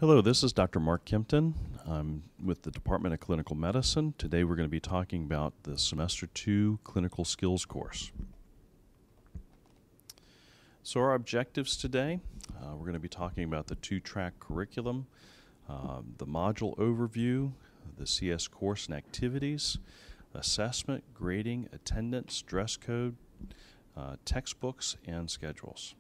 Hello, this is Dr. Mark Kimpton. I'm with the Department of Clinical Medicine. Today we're going to be talking about the Semester 2 Clinical Skills course. So our objectives today, we're going to be talking about the two-track curriculum, the module overview, the CS course and activities, assessment, grading, attendance, dress code, textbooks, and schedules.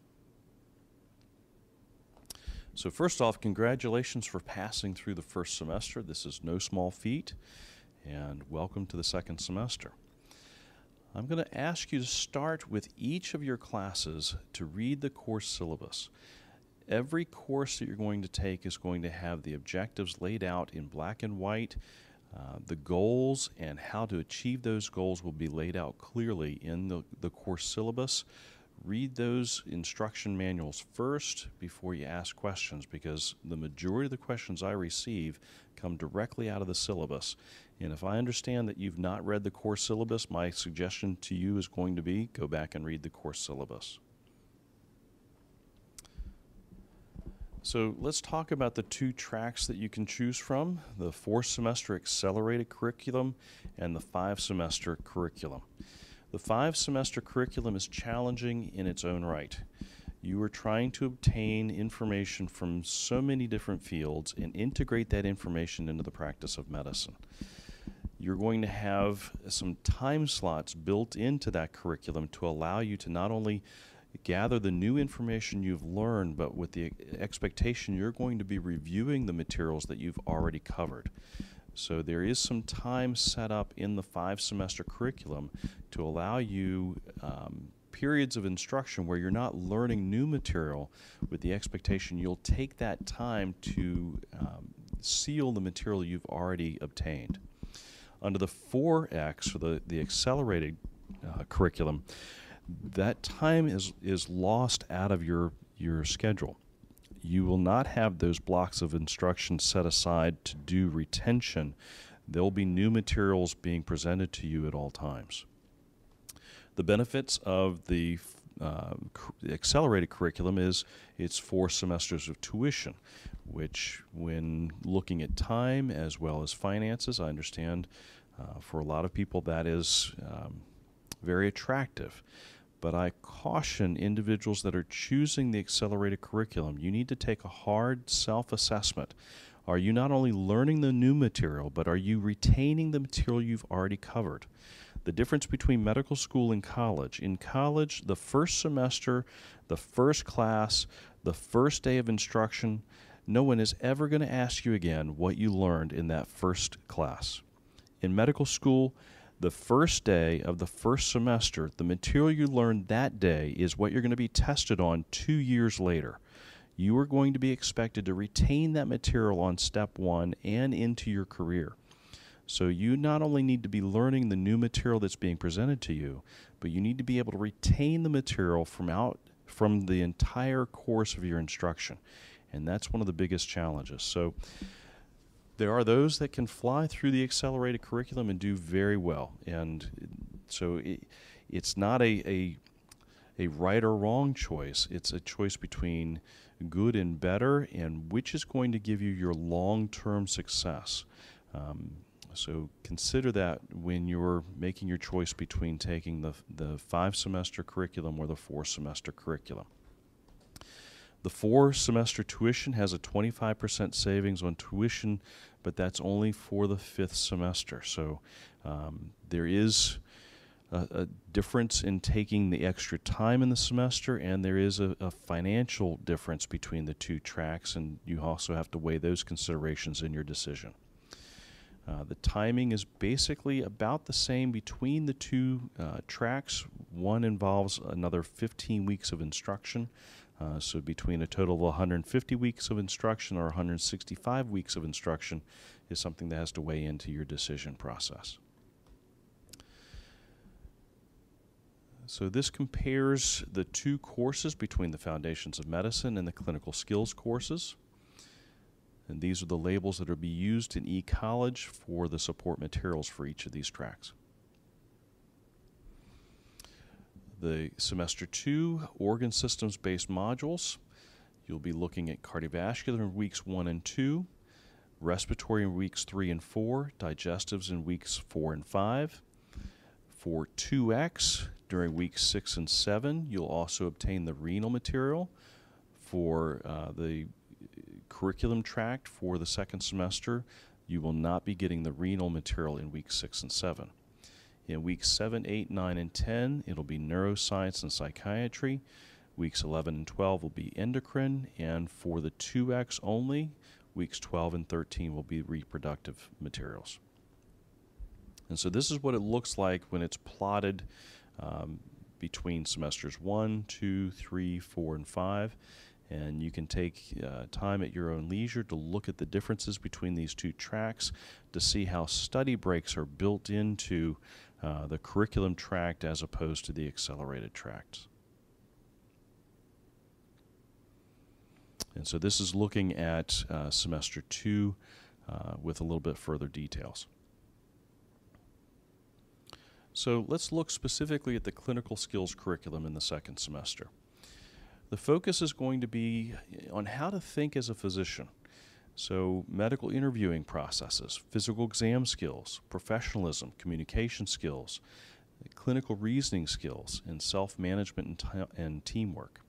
So first off, congratulations for passing through the first semester. This is no small feat, and welcome to the second semester. I'm going to ask you to start with each of your classes to read the course syllabus. Every course that you're going to take is going to have the objectives laid out in black and white. The goals and how to achieve those goals will be laid out clearly in the course syllabus. Read those instruction manuals first before you ask questions, because the majority of the questions I receive come directly out of the syllabus. And if I understand that you've not read the course syllabus, my suggestion to you is going to be go back and read the course syllabus. So let's talk about the two tracks that you can choose from, the 4-semester accelerated curriculum and the 5-semester curriculum. The 5-semester curriculum is challenging in its own right. You are trying to obtain information from so many different fields and integrate that information into the practice of medicine. You're going to have some time slots built into that curriculum to allow you to not only gather the new information you've learned, but with the expectation you're going to be reviewing the materials that you've already covered. So there is some time set up in the 5-semester curriculum to allow you periods of instruction where you're not learning new material, with the expectation you'll take that time to seal the material you've already obtained. Under the 4X, or the accelerated curriculum, that time is lost out of your schedule. You will not have those blocks of instruction set aside to do retention. There will be new materials being presented to you at all times. The benefits of the accelerated curriculum is it's 4 semesters of tuition, which, when looking at time as well as finances, I understand for a lot of people that is very attractive. But I caution individuals that are choosing the accelerated curriculum, you need to take a hard self-assessment. Are you not only learning the new material, but are you retaining the material you've already covered? The difference between medical school and college. In college, the first semester, the first class, the first day of instruction, no one is ever going to ask you again what you learned in that first class. In medical school, the first day of the first semester, the material you learned that day is what you're going to be tested on 2 years later. You are going to be expected to retain that material on step 1 and into your career. So you not only need to be learning the new material that's being presented to you, but you need to be able to retain the material from the entire course of your instruction. And that's one of the biggest challenges. So there are those that can fly through the accelerated curriculum and do very well. And so it's not a right or wrong choice. It's a choice between good and better, and which is going to give you your long-term success. So consider that when you're making your choice between taking the 5-semester curriculum or the 4-semester curriculum. The 4-semester tuition has a 25% savings on tuition, but that's only for the 5th semester. So there is a difference in taking the extra time in the semester, and there is a financial difference between the two tracks, and you also have to weigh those considerations in your decision. The timing is basically about the same between the two tracks. One involves another 15 weeks of instruction. So between a total of 150 weeks of instruction or 165 weeks of instruction is something that has to weigh into your decision process. So this compares the two courses between the Foundations of Medicine and the Clinical Skills courses. And these are the labels that are to be used in eCollege for the support materials for each of these tracks. The Semester 2 organ systems-based modules. You'll be looking at cardiovascular in weeks 1 and 2, respiratory in weeks 3 and 4, digestives in weeks 4 and 5. For 2X, during weeks 6 and 7, you'll also obtain the renal material. For the curriculum tract for the second semester, you will not be getting the renal material in weeks 6 and 7. In weeks 7, 8, 9, and 10, it'll be neuroscience and psychiatry. Weeks 11 and 12 will be endocrine, and for the 2X only, weeks 12 and 13 will be reproductive materials. And so this is what it looks like when it's plotted between semesters 1, 2, 3, 4, and 5. And you can take time at your own leisure to look at the differences between these two tracks to see how study breaks are built into the curriculum tract as opposed to the accelerated tracts. And so this is looking at semester 2 with a little bit further details. So let's look specifically at the clinical skills curriculum in the second semester. The focus is going to be on how to think as a physician. So medical interviewing processes, physical exam skills, professionalism, communication skills, clinical reasoning skills, and self-management and teamwork.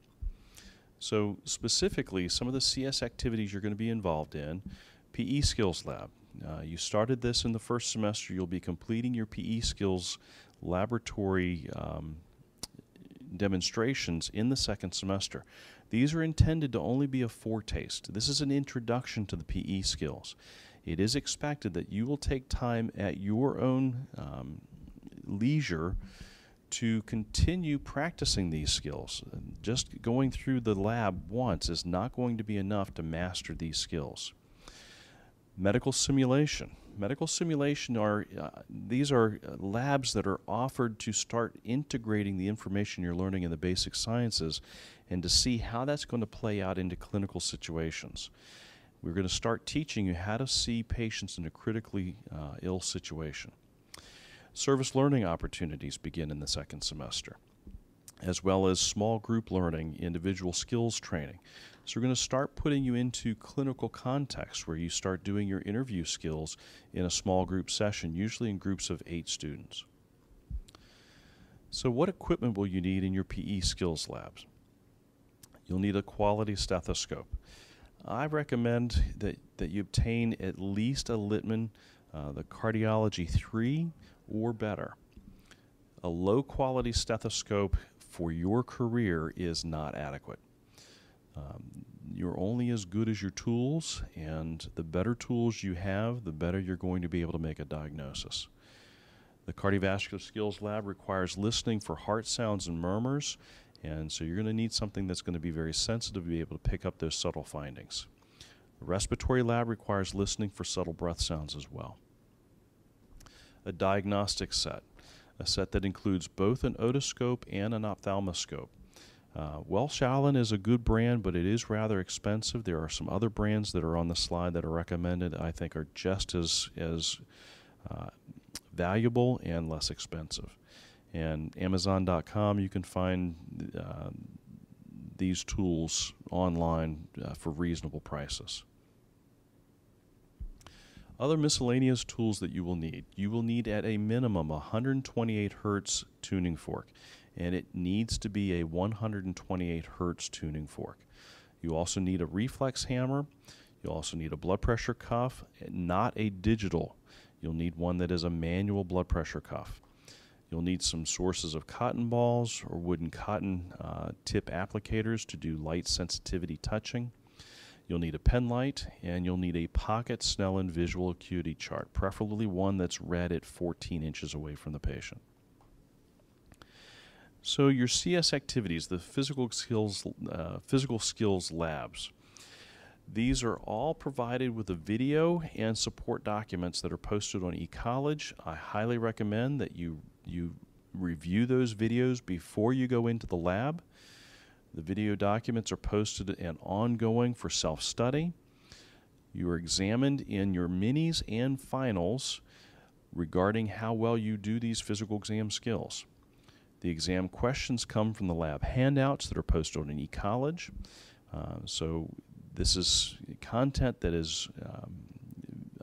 So specifically, some of the CS activities you're going to be involved in, PE skills lab. You started this in the first semester. You'll be completing your PE skills laboratory demonstrations in the second semester. These are intended to only be a foretaste. This is an introduction to the PE skills. It is expected that you will take time at your own leisure to continue practicing these skills. Just going through the lab once is not going to be enough to master these skills. Medical simulation. Medical simulation are, these are labs that are offered to start integrating the information you're learning in the basic sciences and to see how that's going to play out into clinical situations. We're going to start teaching you how to see patients in a critically ill situation. Service learning opportunities begin in the second semester, as well as small group learning, individual skills training. So we're going to start putting you into clinical context where you start doing your interview skills in a small group session, usually in groups of 8 students. So what equipment will you need in your PE skills labs? You'll need a quality stethoscope. I recommend that you obtain at least a Littmann, the Cardiology 3 or better. A low quality stethoscope for your career is not adequate. You're only as good as your tools, and the better tools you have, the better you're going to be able to make a diagnosis. The cardiovascular skills lab requires listening for heart sounds and murmurs, and so you're going to need something that's going to be very sensitive to be able to pick up those subtle findings. The respiratory lab requires listening for subtle breath sounds as well. A diagnostic set, a set that includes both an otoscope and an ophthalmoscope. Welsh Allen is a good brand, but it is rather expensive. There are some other brands that are on the slide that are recommended, I think are just as valuable and less expensive. And Amazon.com, you can find these tools online for reasonable prices. Other miscellaneous tools that you will need. You will need at a minimum a 128 Hertz tuning fork, and it needs to be a 128 Hertz tuning fork. You also need a reflex hammer. You'll also need a blood pressure cuff, not a digital. You'll need one that is a manual blood pressure cuff. You'll need some sources of cotton balls or wooden cotton tip applicators to do light sensitivity touching. You'll need a pen light, and you'll need a pocket Snellen visual acuity chart, preferably one that's read at 14 inches away from the patient. So your CS activities, the physical skills labs, these are all provided with a video and support documents that are posted on eCollege. I highly recommend that you review those videos before you go into the lab. The video documents are posted and ongoing for self-study. You are examined in your minis and finals regarding how well you do these physical exam skills. The exam questions come from the lab handouts that are posted on eCollege. So this is content that is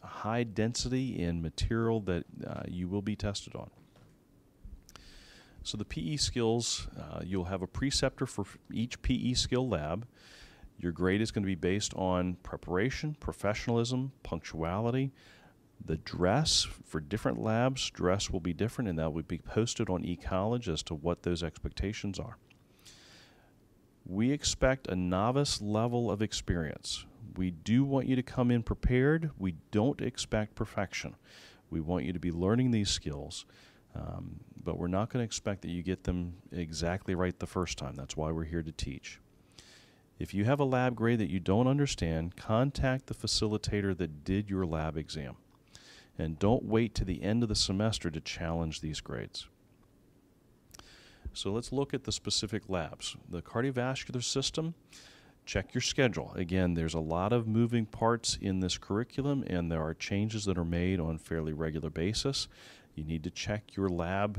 high density in material that you will be tested on. So the PE skills, you'll have a preceptor for each PE skill lab. Your grade is going to be based on preparation, professionalism, punctuality. The dress for different labs, dress will be different, and that will be posted on eCollege as to what those expectations are. We expect a novice level of experience. We do want you to come in prepared. We don't expect perfection. We want you to be learning these skills, but we're not going to expect that you get them exactly right the first time. That's why we're here to teach. If you have a lab grade that you don't understand, contact the facilitator that did your lab exam. And don't wait to the end of the semester to challenge these grades. So let's look at the specific labs. The cardiovascular system, check your schedule. Again, there's a lot of moving parts in this curriculum, and there are changes that are made on a fairly regular basis. You need to check your lab,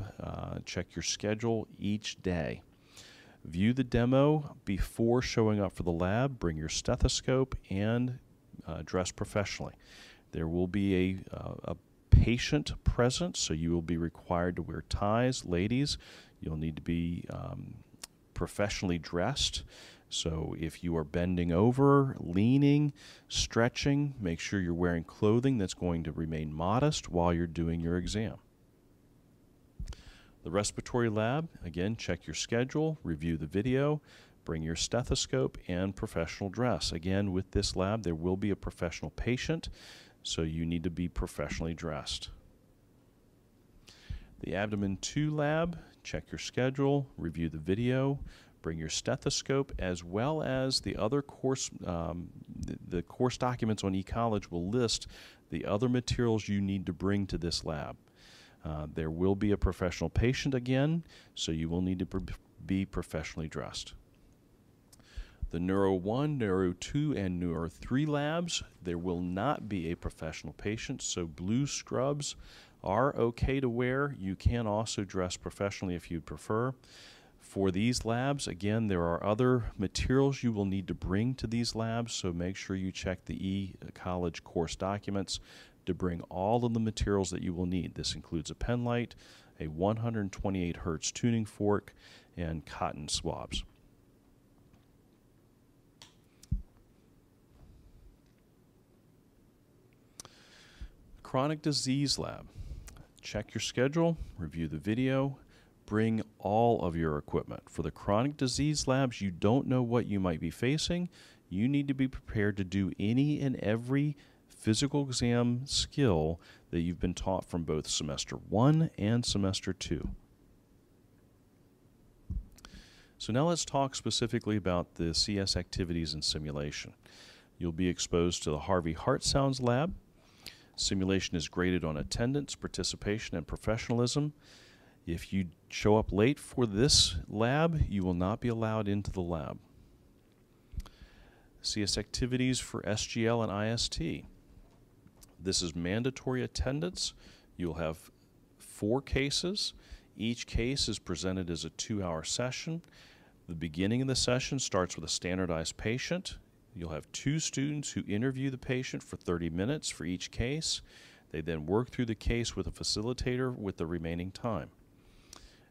check your schedule each day. View the demo before showing up for the lab. Bring your stethoscope and dress professionally. There will be a patient present, so you will be required to wear ties. Ladies, you'll need to be professionally dressed. So if you are bending over, leaning, stretching, make sure you're wearing clothing that's going to remain modest while you're doing your exam. The respiratory lab, again, check your schedule, review the video, bring your stethoscope and professional dress. Again, with this lab, there will be a professional patient, so you need to be professionally dressed. The abdomen 2 lab, check your schedule, review the video, bring your stethoscope, as well as the other course, the course documents on eCollege will list the other materials you need to bring to this lab. There will be a professional patient again, so you will need to be professionally dressed. The Neuro 1, Neuro 2, and Neuro 3 labs, there will not be a professional patient, so blue scrubs are okay to wear. You can also dress professionally if you'd prefer. For these labs, again, there are other materials you will need to bring to these labs, so make sure you check the eCollege course documents to bring all of the materials that you will need. This includes a pen light, a 128 Hertz tuning fork, and cotton swabs. Chronic disease lab. Check your schedule, review the video, bring all of your equipment. For the chronic disease labs, you don't know what you might be facing. You need to be prepared to do any and every physical exam skill that you've been taught from both semester 1 and semester 2. So now let's talk specifically about the CS activities and simulation. You'll be exposed to the Harvey Heart Sounds lab. Simulation is graded on attendance, participation, and professionalism. If you show up late for this lab, you will not be allowed into the lab. CS activities for SGL and IST. This is mandatory attendance. You'll have 4 cases. Each case is presented as a 2-hour session. The beginning of the session starts with a standardized patient. You'll have 2 students who interview the patient for 30 minutes for each case. They then work through the case with a facilitator with the remaining time.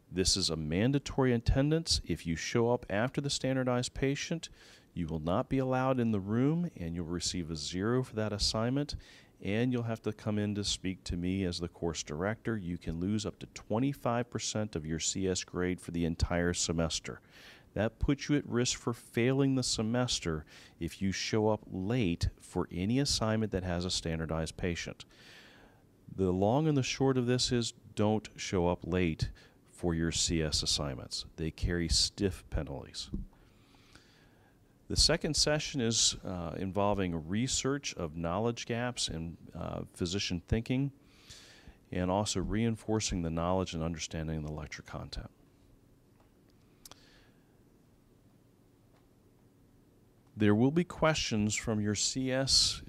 This is a mandatory attendance. If you show up after the standardized patient, you will not be allowed in the room, and you'll receive a 0 for that assignment, and you'll have to come in to speak to me as the course director. You can lose up to 25% of your CS grade for the entire semester. That puts you at risk for failing the semester if you show up late for any assignment that has a standardized patient. The long and the short of this is don't show up late for your CS assignments. They carry stiff penalties. The second session is involving research of knowledge gaps and physician thinking, and also reinforcing the knowledge and understanding of the lecture content. There will be questions from your CS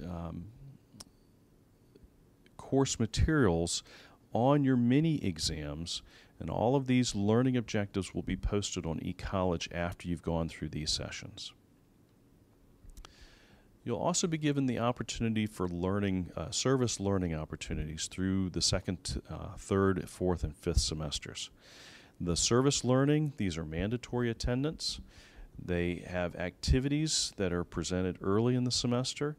course materials on your mini exams, and all of these learning objectives will be posted on eCollege after you've gone through these sessions. You'll also be given the opportunity for learning, service learning opportunities through the second, third, fourth, and fifth semesters. The service learning, these are mandatory attendance. They have activities that are presented early in the semester.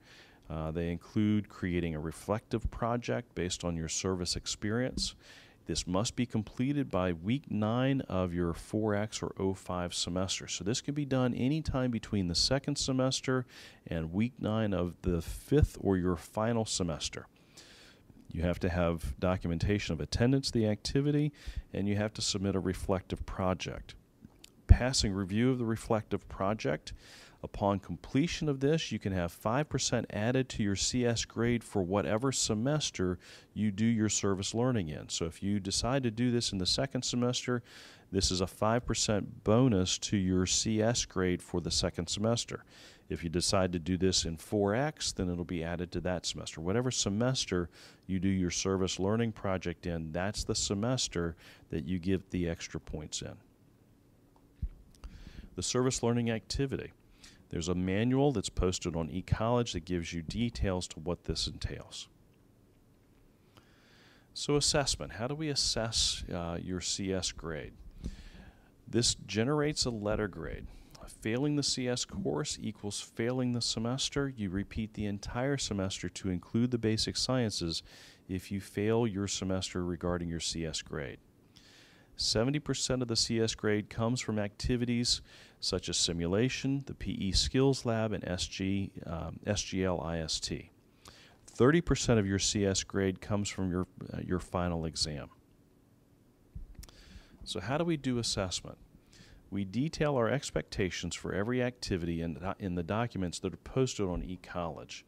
They include creating a reflective project based on your service experience. This must be completed by week 9 of your 4X or 05 semester. So this can be done anytime between the second semester and week 9 of the 5th or your final semester. You have to have documentation of attendance, the activity, and you have to submit a reflective project. Passing review of the reflective project. Upon completion of this, you can have 5% added to your CS grade for whatever semester you do your service learning in. So if you decide to do this in the second semester, this is a 5% bonus to your CS grade for the second semester. If you decide to do this in 4X, then it'll be added to that semester. Whatever semester you do your service learning project in, that's the semester that you give the extra points in. The service learning activity. There's a manual that's posted on eCollege that gives you details to what this entails. So assessment. How do we assess your CS grade? This generates a letter grade. Failing the CS course equals failing the semester. You repeat the entire semester to include the basic sciences if you fail your semester regarding your CS grade. 70% of the CS grade comes from activities such as simulation, the PE Skills Lab, and SGL-IST. 30% of your CS grade comes from your final exam. So how do we do assessment? We detail our expectations for every activity in the documents that are posted on eCollege.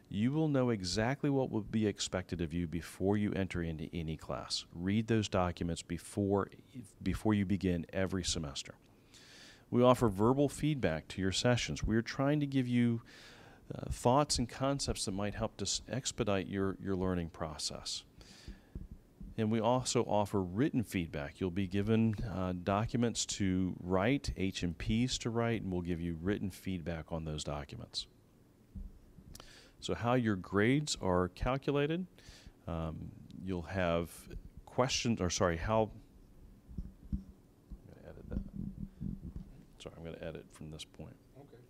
You will know exactly what will be expected of you before you enter into any class. Read those documents before you begin every semester. We offer verbal feedback to your sessions. We're trying to give you thoughts and concepts that might help to expedite your learning process. And we also offer written feedback. You'll be given documents to write, H&Ps to write, and we'll give you written feedback on those documents. So how your grades are calculated, you'll have questions, or sorry, how, I'm going to edit that. Sorry, I'm going to edit from this point. Okay.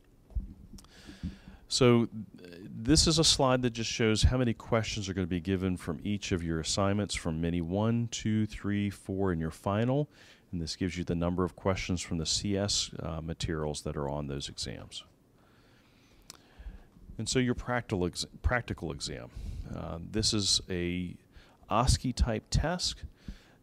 So this is a slide that just shows how many questions are going to be given from each of your assignments from Mini 1, 2, 3, 4, and your final. And this gives you the number of questions from the CS materials that are on those exams. And so your practical exam. This is a OSCE type test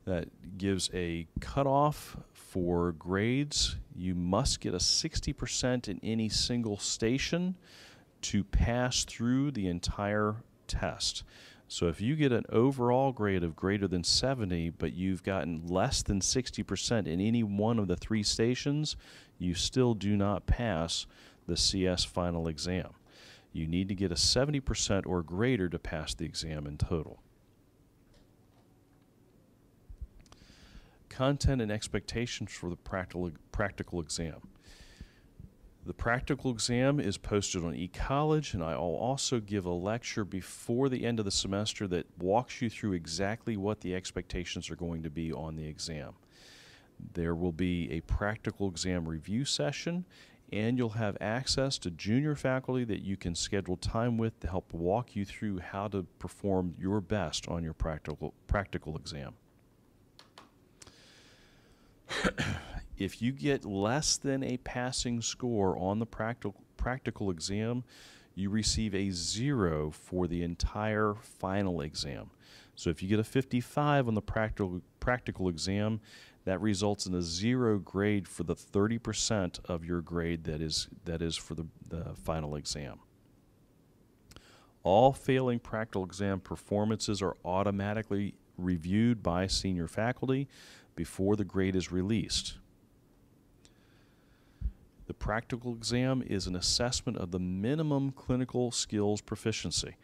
that gives a cutoff for grades. You must get a 60% in any single station to pass through the entire test. So if you get an overall grade of greater than 70, but you've gotten less than 60% in any one of the 3 stations, you still do not pass the CS final exam. You need to get a 70% or greater to pass the exam in total. Content and expectations for the practical exam. The practical exam is posted on eCollege, and I will also give a lecture before the end of the semester that walks you through exactly what the expectations are going to be on the exam. There will be a practical exam review session, and you'll have access to junior faculty that you can schedule time with to help walk you through how to perform your best on your practical exam. If you get less than a passing score on the practical exam, you receive a 0 for the entire final exam. So if you get a 55 on the practical exam, that results in a 0 grade for the 30% of your grade that is for the final exam. All failing practical exam performances are automatically reviewed by senior faculty before the grade is released. The practical exam is an assessment of the minimum clinical skills proficiency.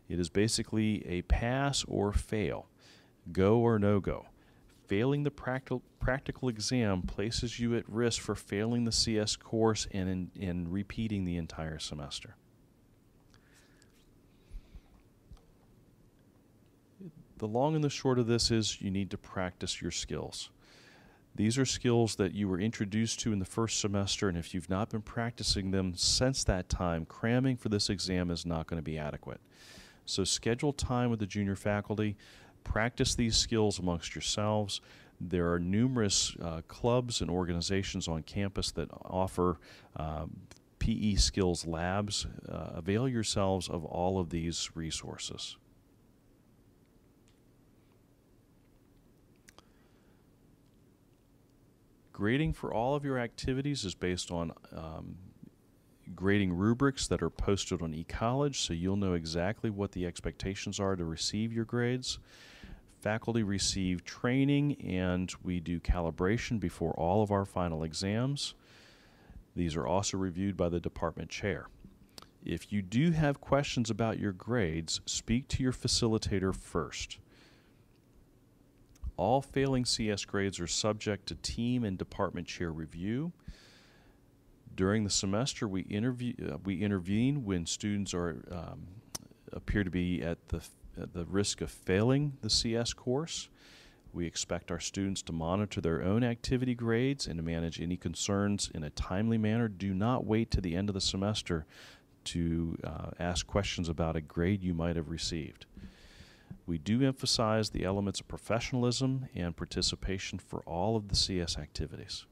It is basically a pass or fail, go or no go. Failing the practical exam places you at risk for failing the CS course and in repeating the entire semester. The long and the short of this is you need to practice your skills. These are skills that you were introduced to in the first semester, and if you've not been practicing them since that time, cramming for this exam is not going to be adequate. So schedule time with the junior faculty, practice these skills amongst yourselves. There are numerous clubs and organizations on campus that offer PE skills labs. Avail yourselves of all of these resources. Grading for all of your activities is based on grading rubrics that are posted on eCollege, so you'll know exactly what the expectations are to receive your grades. Faculty receive training, and we do calibration before all of our final exams. These are also reviewed by the department chair. If you do have questions about your grades, speak to your facilitator first. All failing CS grades are subject to team and department chair review. During the semester, we intervene when students appear to be at the risk of failing the CS course. We expect our students to monitor their own activity grades and to manage any concerns in a timely manner. Do not wait to the end of the semester to ask questions about a grade you might have received. We do emphasize the elements of professionalism and participation for all of the CS activities.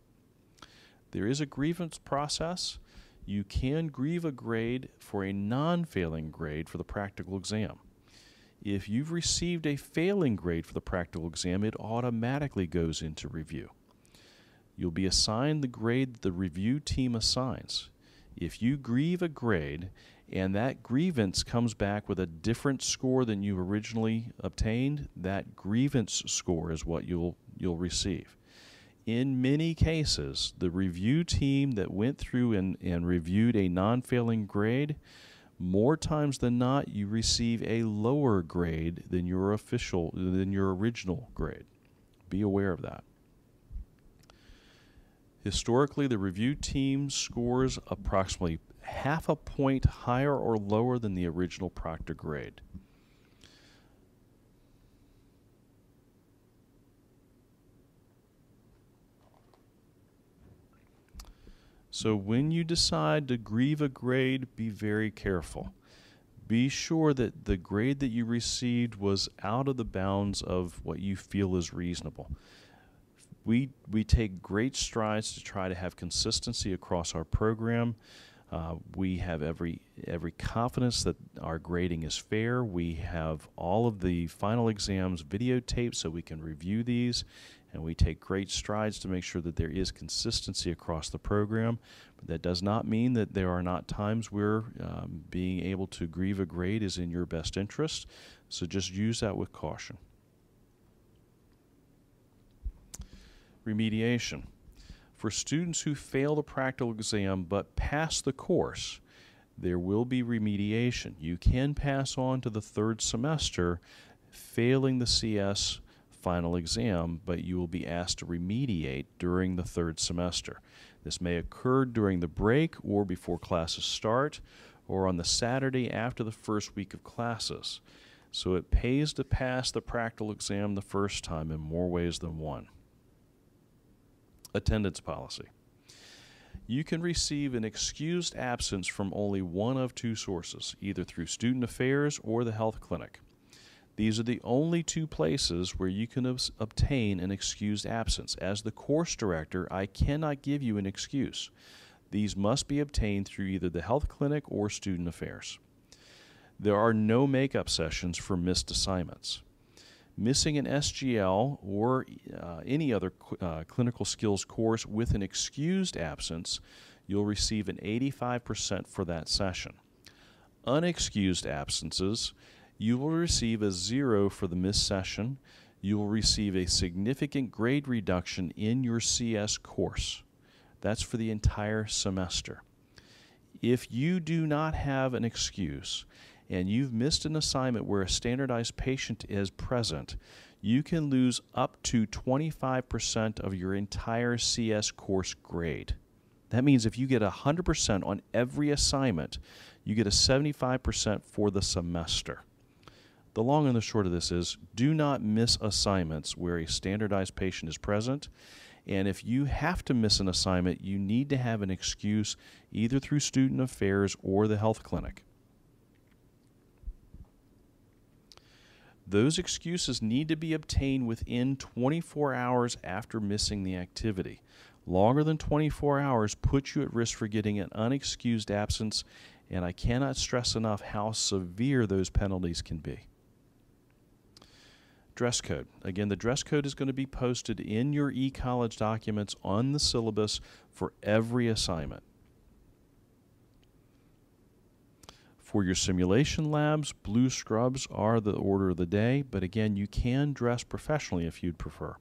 There is a grievance process. You can grieve a grade for a non-failing grade for the practical exam. If you've received a failing grade for the practical exam, it automatically goes into review. You'll be assigned the grade that the review team assigns. If you grieve a grade and that grievance comes back with a different score than you originally obtained, that grievance score is what you'll receive. In many cases, the review team that went through and reviewed a non-failing grade, more times than not, you receive a lower grade than your original grade. Be aware of that. Historically, the review team scores approximately half a point higher or lower than the original proctor grade. So when you decide to grieve a grade, be very careful. Be sure that the grade that you received was out of the bounds of what you feel is reasonable. We take great strides to try to have consistency across our program. We have every confidence that our grading is fair. We have all of the final exams videotaped so we can review these, and we take great strides to make sure that there is consistency across the program. But that does not mean that there are not times where being able to grieve a grade is in your best interest, so just use that with caution. Remediation. For students who fail the practical exam but pass the course, there will be remediation. You can pass on to the third semester failing the CS final exam, but you will be asked to remediate during the third semester. This may occur during the break or before classes start or on the Saturday after the first week of classes. So it pays to pass the practical exam the first time in more ways than one. Attendance policy. You can receive an excused absence from only one of two sources, either through student affairs or the health clinic. These are the only two places where you can obtain an excused absence. As the course director, I cannot give you an excuse. These must be obtained through either the health clinic or student affairs. There are no makeup sessions for missed assignments. Missing an SGL or any other clinical skills course with an excused absence, you'll receive an 85% for that session. Unexcused absences, you will receive a 0 for the missed session. You will receive a significant grade reduction in your CS course. That's for the entire semester. If you do not have an excuse, and you've missed an assignment where a standardized patient is present, you can lose up to 25% of your entire CS course grade. That means if you get 100% on every assignment, you get a 75% for the semester. The long and the short of this is, do not miss assignments where a standardized patient is present. And if you have to miss an assignment, you need to have an excuse either through student affairs or the health clinic. Those excuses need to be obtained within 24 hours after missing the activity. Longer than 24 hours puts you at risk for getting an unexcused absence, and I cannot stress enough how severe those penalties can be. Dress code. Again, the dress code is going to be posted in your e-college documents on the syllabus for every assignment. For your simulation labs, blue scrubs are the order of the day, but again, you can dress professionally if you'd prefer.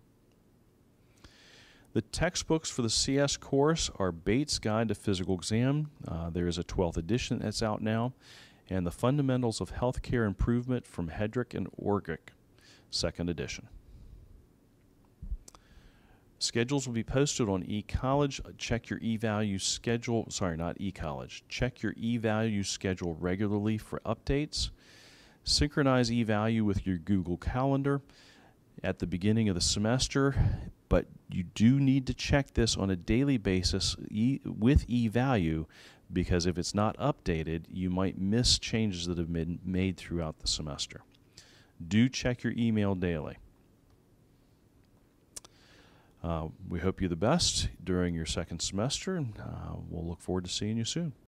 The textbooks for the CS course are Bates Guide to Physical Exam. There is a 12th edition that's out now, and the Fundamentals of Healthcare Improvement from Hedrick and Orgic, 2nd edition. Schedules will be posted on eCollege. Check your eValue schedule. Sorry, not eCollege. Check your eValue schedule regularly for updates. Synchronize eValue with your Google Calendar at the beginning of the semester, but you do need to check this on a daily basis with eValue, because if it's not updated, you might miss changes that have been made throughout the semester. Do check your email daily. We hope you the best during your second semester, and we'll look forward to seeing you soon.